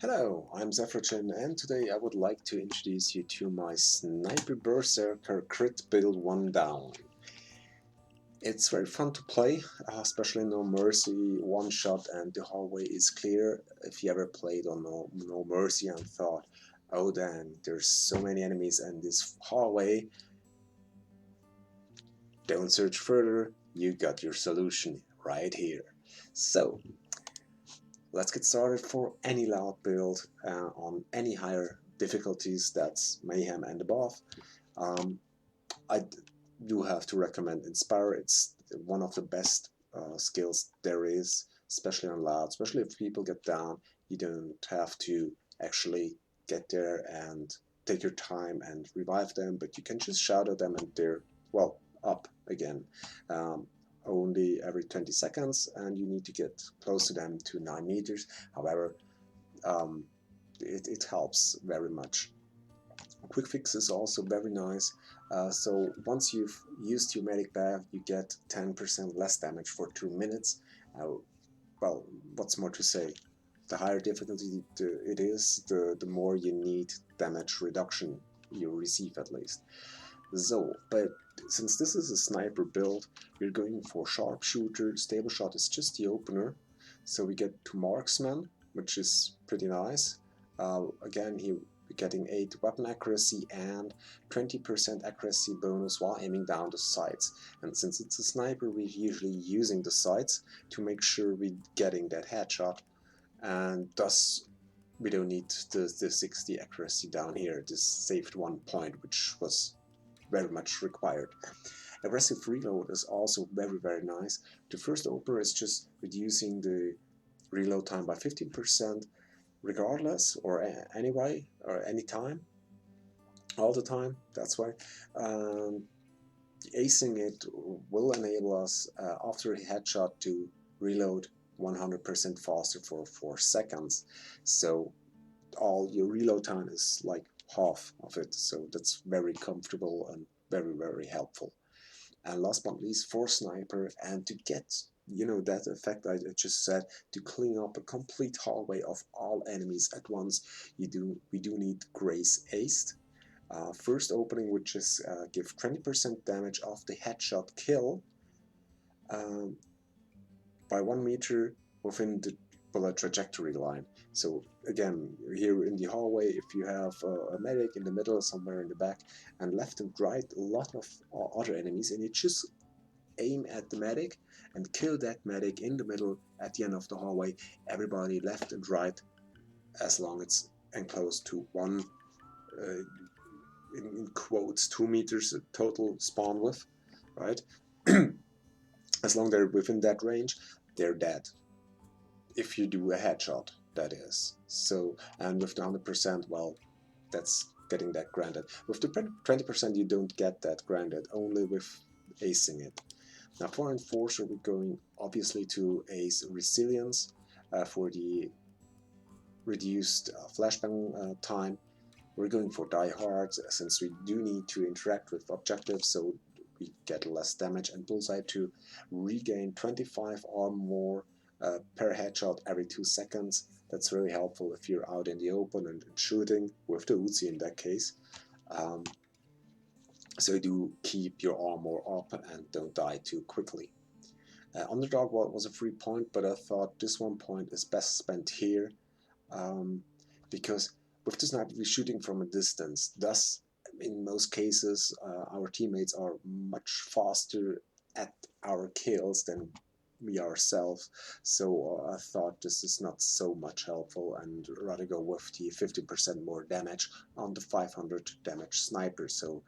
Hello, I'm Sephrajin, and today I would like to introduce you to my Sniper Berserker crit build 1 down. It's very fun to play, especially No Mercy, one shot and the hallway is clear. If you ever played on No Mercy and thought, oh damn, there's so many enemies in this hallway, don't search further, you got your solution right here. So, let's get started. For any loud build on any higher difficulties, that's Mayhem and above. I do have to recommend Inspire. It's one of the best skills there is, especially on loud, especially if people get down. You don't have to actually get there and take your time and revive them, but you can just shout at them and they're, well, up again. Only every 20 seconds, and you need to get close to them to 9 meters. However, it helps very much. Quick fix is also very nice. So once you've used your medic bag, you get 10% less damage for 2 minutes. Well, what's more to say? The higher difficulty it is, the more you need damage reduction you receive at least. So, but since this is a sniper build, we're going for sharpshooter. Stable shot is just the opener. So we get to marksman, which is pretty nice. Again, here we're getting 8 weapon accuracy and 20% accuracy bonus while aiming down the sights. And since it's a sniper, we're usually using the sights to make sure we're getting that headshot, and thus we don't need the 60 accuracy down here. This saved 1 point, which was very much required. Aggressive reload is also very nice. The first opener is just reducing the reload time by 15%, regardless, or anyway, or anytime, all the time. That's why acing it will enable us after a headshot to reload 100% faster for 4 seconds. So all your reload time is like half of it. So that's very comfortable and very helpful. And last but not least, for sniper, and to get that effect I just said, to clean up a complete hallway of all enemies at once, we do need Grace Aced. First opening, which is give 20% damage off the headshot kill by 1 meter within the bullet trajectory line. So again, here in the hallway, if you have a medic in the middle, somewhere in the back, and left and right a lot of other enemies, and you just aim at the medic and kill that medic in the middle at the end of the hallway, everybody left and right, as long as it's enclosed to one, in quotes, 2 meters total spawn width, right? As long as they're within that range, they're dead. If you do a headshot, that is. So, and with the 100%, well, that's getting that granted. With the 20%, you don't get that granted, only with acing it. Now for Enforcer, we're going obviously to ace Resilience for the reduced flashbang time. We're going for Die Hard, since we do need to interact with objectives, so we get less damage, and Bullseye to regain 25 or more per headshot every 2 seconds. That's very helpful if you're out in the open and shooting, with the Uzi in that case. So do keep your armor up and don't die too quickly. Underdog was a free point, but I thought this 1 point is best spent here, because with the sniper we're shooting from a distance. Thus, in most cases, our teammates are much faster at our kills than we ourselves. So I thought this is not so much helpful, and rather go with the 50% more damage on the 500 damage sniper. So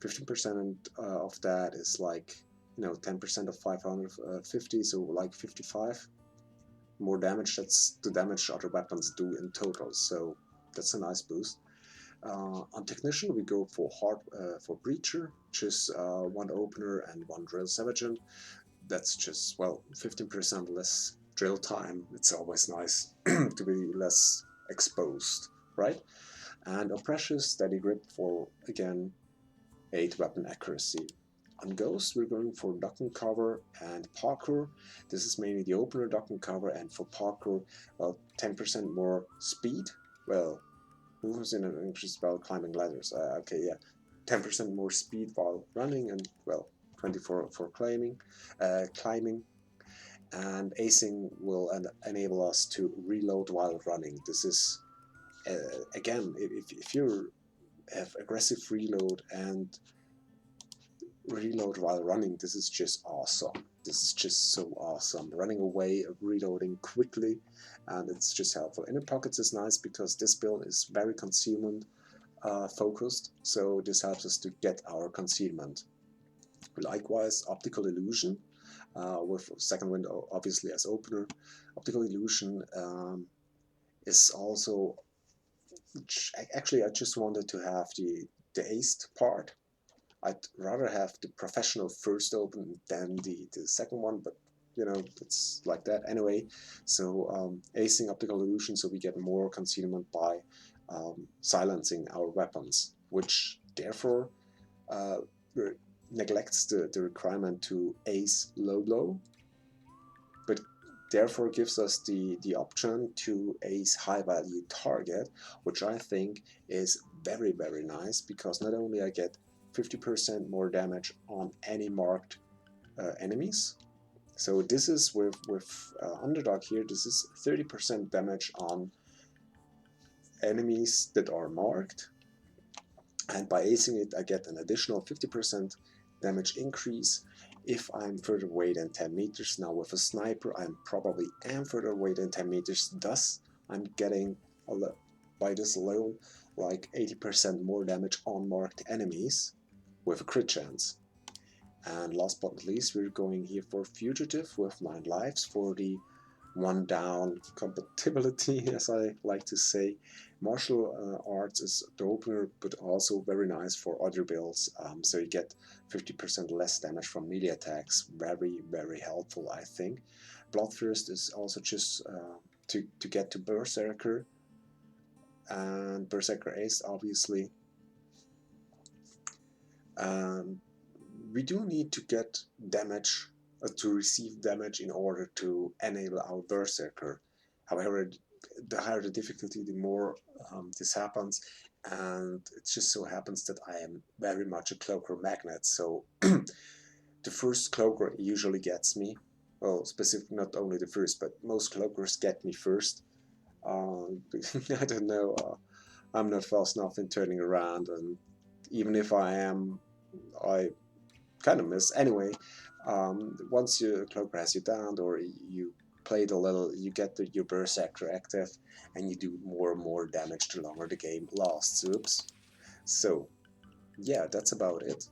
15% of that is like 10% of 550, so like 55 more damage. That's the damage other weapons do in total, so that's a nice boost. On Technician, we go for Breacher, which is 1 opener and 1 drill Sephrajin. That's just, well, 15% less drill time. It's always nice to be less exposed, right? And Oppressive Steady Grip for, again, 8 weapon accuracy. On Ghost, we're going for duck and cover and parkour. This is mainly the opener duck and cover, and for parkour, well, 10% more speed. Well, moves in an increase while climbing ladders. Okay, yeah, 10% more speed while running, and well, 24 for climbing. And acing will enable us to reload while running. This is again, if you have aggressive reload and reload while running, this is just awesome. This is just so awesome. Running away, reloading quickly, and it's just helpful. Inner pockets is nice because this build is very concealment focused, so this helps us to get our concealment. Likewise, optical illusion with second window obviously as opener. Optical illusion is also, actually I just wanted to have the aced part. I'd rather have the professional first open than the second one, but you know, it's like that anyway. So acing optical illusion, so we get more concealment by silencing our weapons, which therefore neglects the requirement to ace low, but therefore gives us the option to ace high value target, which I think is very, very nice, because not only I get 50% more damage on any marked enemies. So this is with Underdog here, this is 30% damage on enemies that are marked, and by acing it I get an additional 50% damage increase if I'm further away than 10 meters. Now with a sniper I'm probably am further away than 10 meters, thus I'm getting, by this alone, like 80% more damage on marked enemies with a crit chance. And last but not least, we're going here for Fugitive with 9 lives for the 1 down compatibility, as I like to say. Martial arts is the opener, but also very nice for other builds. So you get 50% less damage from melee attacks. Very, very helpful, I think. Bloodthirst is also just to get to Berserker, and Berserker Ace, obviously. We do need to get damage, to receive damage in order to enable our Berserker. However, the higher the difficulty, the more this happens, and it just so happens that I am very much a cloaker magnet, so the first cloaker usually gets me. Well, specific, not only the first, but most cloakers get me first. I don't know, I'm not fast enough in turning around, and even if I am, I kind of miss. Anyway, once your cloaker has you down, or you played a little, you get your Berserker active, and you do more and more damage the longer the game lasts. Oops. So, yeah, that's about it.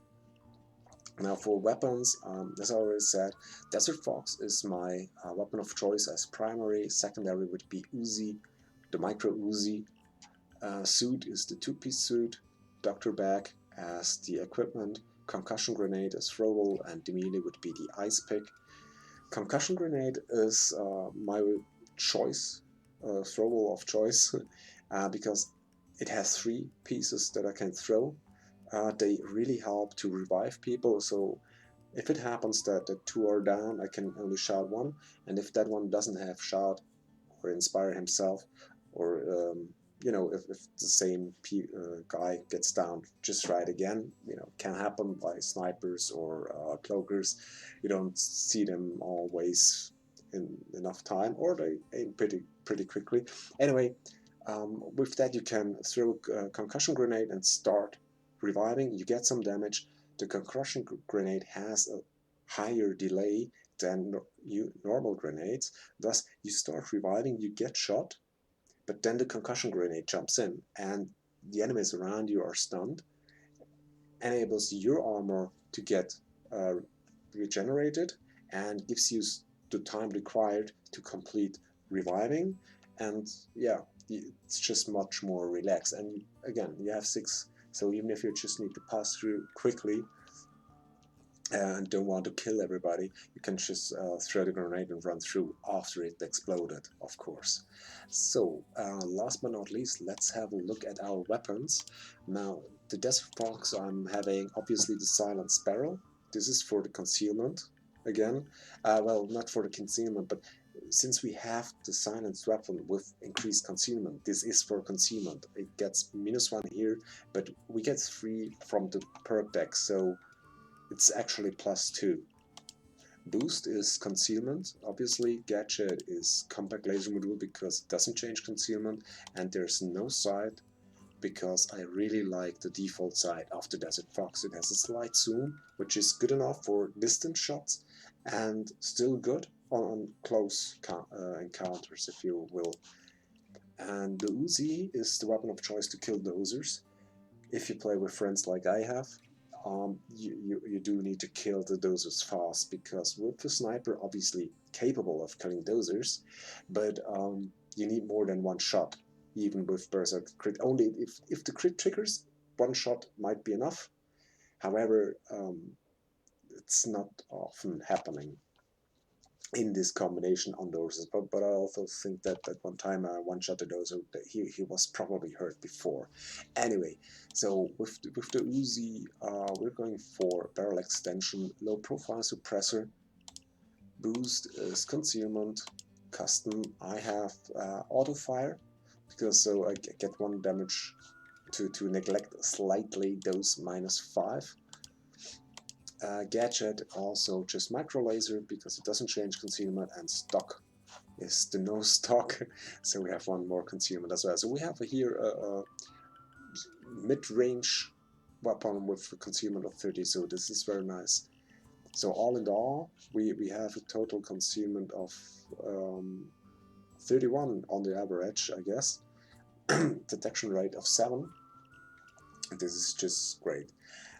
Now for weapons, as I already said, DESERTFOX is my weapon of choice as primary. Secondary would be Uzi, the micro Uzi. Suit is the two-piece suit. Doctor bag as the equipment. Concussion grenade as throwable, and the melee would be the ice pick. Concussion grenade is my choice, throwable of choice, because it has 3 pieces that I can throw. They really help to revive people, so if it happens that the 2 are down, I can only shout 1, and if that one doesn't have shout or inspire himself, or you know, if the same guy gets down, just try it again. You know, can happen by snipers or cloakers. You don't see them always in enough time, or they aim pretty quickly. Anyway, with that you can throw a concussion grenade and start reviving. You get some damage. The concussion grenade has a higher delay than normal grenades. Thus, you start reviving, you get shot, but then the concussion grenade jumps in, and the enemies around you are stunned, enables your armor to get regenerated, and gives you the time required to complete reviving. And yeah, it's just much more relaxed. And again, you have 6, so even if you just need to pass through quickly and don't want to kill everybody, you can just throw the grenade and run through after it exploded, of course. So last but not least, let's have a look at our weapons. Now, the DESERTFOX, I'm having obviously the Silent Sparrow. this is for the concealment again. Well, not for the concealment, but since we have the silenced weapon with increased concealment, this is for concealment. It gets -1 here, but we get 3 from the perk deck, so it's actually +2. Boost is concealment, obviously. Gadget is compact laser module because it doesn't change concealment, and there's no sight because I really like the default sight of the DESERTFOX. It has a slight zoom, which is good enough for distant shots and still good on close encounters, if you will. And the Uzi is the weapon of choice to kill dozers. If you play with friends like I have, you do need to kill the dozers fast, because with the sniper, obviously capable of killing dozers, but you need more than 1 shot, even with Berserker crit. Only if the crit triggers, 1 shot might be enough. However, it's not often happening in this combination on dozers, but I also think that one time I one-shot a dozer, he was probably hurt before. Anyway, so with the Uzi, we're going for barrel extension, low profile suppressor, boost is concealment, custom I have auto fire, because so I get 1 damage to neglect slightly those -5. Gadget also just micro laser because it doesn't change concealment, and stock is the no stock, so we have 1 more concealment as well. So we have here a mid-range weapon with a concealment of 30, so this is very nice. So all in all, we have a total concealment of 31 on the average, I guess. Detection rate of 7. This is just great.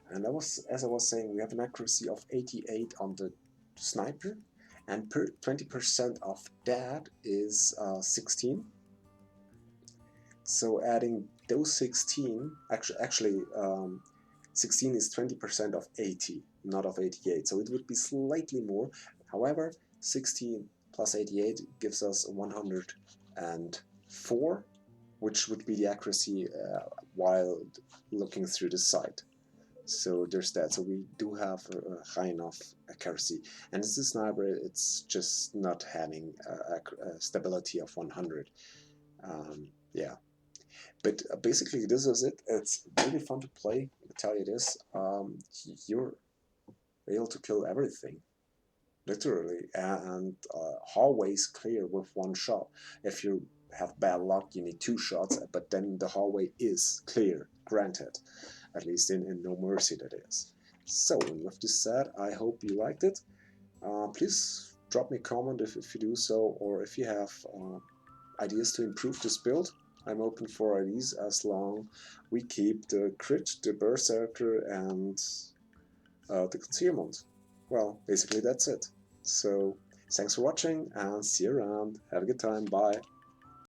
And as I was saying, we have an accuracy of 88 on the sniper, and 20% of that is 16. So adding those 16, actually 16 is 20% of 80, not of 88. So it would be slightly more. However, 16 plus 88 gives us 104, which would be the accuracy while looking through the sight. So there's that. So we do have a high enough accuracy, and as a sniper, it's just not having a stability of 100. Yeah, but basically this is it. It's really fun to play. I tell you this. You're able to kill everything, literally, and hallways clear with 1 shot. If you have bad luck, you need 2 shots, but then the hallway is clear, granted. At least in No Mercy, that is. So, with this said, I hope you liked it. Please drop me a comment if you do so, or if you have ideas to improve this build. I'm open for ideas as long we keep the crit, the Berserker, and the concealment. Well, basically that's it. So, thanks for watching, and see you around. Have a good time. Bye.